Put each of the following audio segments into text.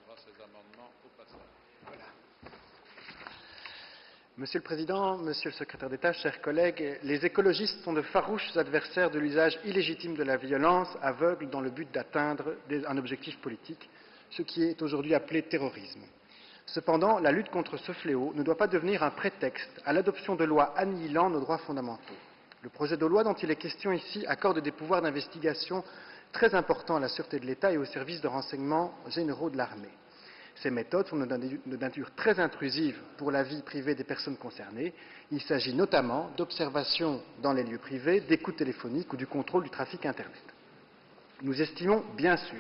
défendra ces amendements au passage. Voilà. Monsieur le Président, Monsieur le Secrétaire d'État, chers collègues, les écologistes sont de farouches adversaires de l'usage illégitime de la violence aveugle dans le but d'atteindre un objectif politique, ce qui est aujourd'hui appelé terrorisme. Cependant, la lutte contre ce fléau ne doit pas devenir un prétexte à l'adoption de lois annihilant nos droits fondamentaux. Le projet de loi dont il est question ici accorde des pouvoirs d'investigation très importants à la sûreté de l'État et aux services de renseignement généraux de l'armée. Ces méthodes sont de nature très intrusive pour la vie privée des personnes concernées. Il s'agit notamment d'observation dans les lieux privés, d'écoute téléphonique ou du contrôle du trafic Internet. Nous estimons bien sûr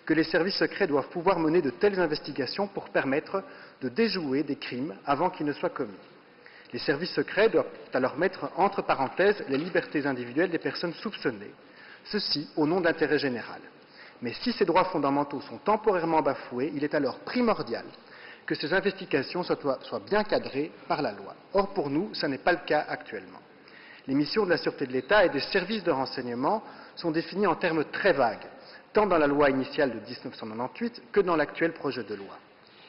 que les services secrets doivent pouvoir mener de telles investigations pour permettre de déjouer des crimes avant qu'ils ne soient commis. Les services secrets doivent alors mettre entre parenthèses les libertés individuelles des personnes soupçonnées, ceci au nom d'intérêt général. Mais si ces droits fondamentaux sont temporairement bafoués, il est alors primordial que ces investigations soient bien cadrées par la loi. Or, pour nous, ce n'est pas le cas actuellement. Les missions de la sûreté de l'État et des services de renseignement sont définies en termes très vagues, tant dans la loi initiale de 1998 que dans l'actuel projet de loi.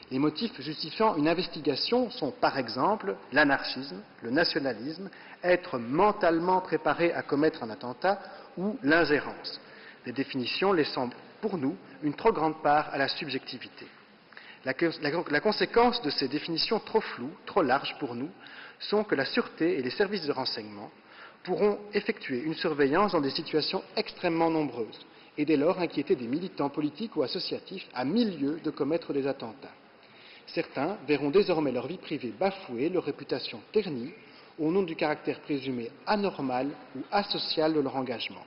Les motifs justifiant une investigation sont, par exemple, l'anarchisme, le nationalisme, être mentalement préparé à commettre un attentat ou l'ingérence. Des définitions laissant, pour nous, une trop grande part à la subjectivité. La conséquence de ces définitions trop floues, trop larges pour nous, sont que la sûreté et les services de renseignement pourront effectuer une surveillance dans des situations extrêmement nombreuses et dès lors inquiéter des militants politiques ou associatifs à 1000 lieues de commettre des attentats. Certains verront désormais leur vie privée bafouée, leur réputation ternie, au nom du caractère présumé anormal ou asocial de leur engagement.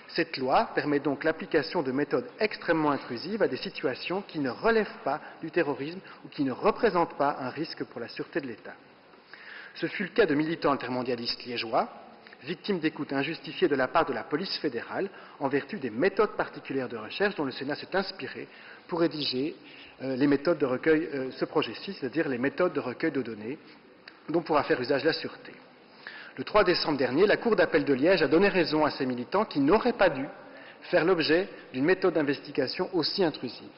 Cette loi permet donc l'application de méthodes extrêmement intrusives à des situations qui ne relèvent pas du terrorisme ou qui ne représentent pas un risque pour la sûreté de l'État. Ce fut le cas de militants altermondialistes liégeois, victimes d'écoutes injustifiées de la part de la police fédérale en vertu des méthodes particulières de recherche dont le Sénat s'est inspiré pour rédiger les méthodes de recueil, ce projet-ci, c'est-à-dire les méthodes de recueil de données dont pourra faire usage la sûreté. Le 3 décembre dernier, la Cour d'appel de Liège a donné raison à ces militants qui n'auraient pas dû faire l'objet d'une méthode d'investigation aussi intrusive.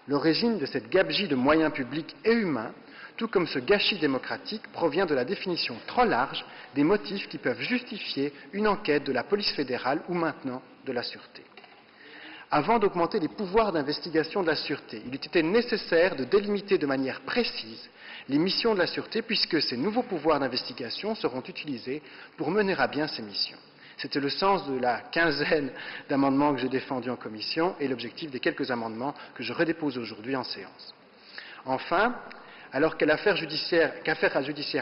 L'origine de cette gabegie de moyens publics et humains, tout comme ce gâchis démocratique, provient de la définition trop large des motifs qui peuvent justifier une enquête de la police fédérale ou maintenant de la sûreté. Avant d'augmenter les pouvoirs d'investigation de la sûreté, il était nécessaire de délimiter de manière précise les missions de la sûreté puisque ces nouveaux pouvoirs d'investigation seront utilisés pour mener à bien ces missions. C'était le sens de la quinzaine d'amendements que j'ai défendus en commission et l'objectif des quelques amendements que je redépose aujourd'hui en séance. Enfin, alors qu'affaire judiciaire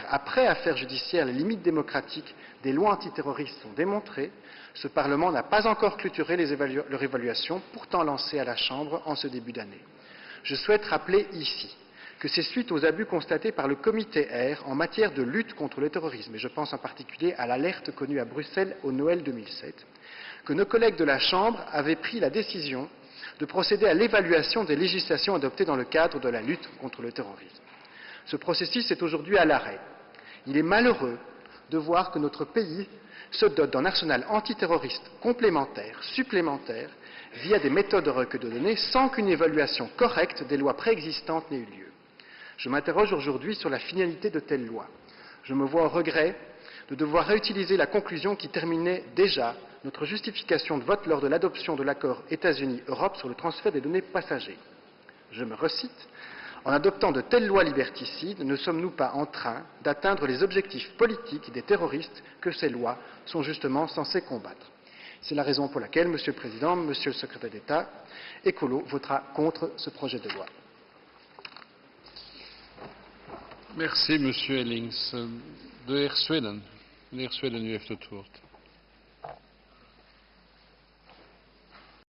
après affaire judiciaire, les limites démocratiques des lois antiterroristes sont démontrées, ce Parlement n'a pas encore clôturé leur évaluation, pourtant lancée à la Chambre en ce début d'année. Je souhaite rappeler ici que c'est suite aux abus constatés par le comité R en matière de lutte contre le terrorisme, et je pense en particulier à l'alerte connue à Bruxelles au Noël 2007, que nos collègues de la Chambre avaient pris la décision de procéder à l'évaluation des législations adoptées dans le cadre de la lutte contre le terrorisme. Ce processus est aujourd'hui à l'arrêt. Il est malheureux de voir que notre pays se dote d'un arsenal antiterroriste complémentaire, supplémentaire, via des méthodes de recueil de données, sans qu'une évaluation correcte des lois préexistantes n'ait eu lieu. Je m'interroge aujourd'hui sur la finalité de telles lois. Je me vois au regret de devoir réutiliser la conclusion qui terminait déjà notre justification de vote lors de l'adoption de l'accord États-Unis-Europe sur le transfert des données passagers. Je me recite. En adoptant de telles lois liberticides, ne sommes-nous pas en train d'atteindre les objectifs politiques des terroristes que ces lois sont justement censées combattre? C'est la raison pour laquelle, Monsieur le Président, Monsieur le Secrétaire d'État, Écolo votera contre ce projet de loi. Merci, Monsieur Ellings. De heer Sweden. Meneer Sweden, u heeft het woord.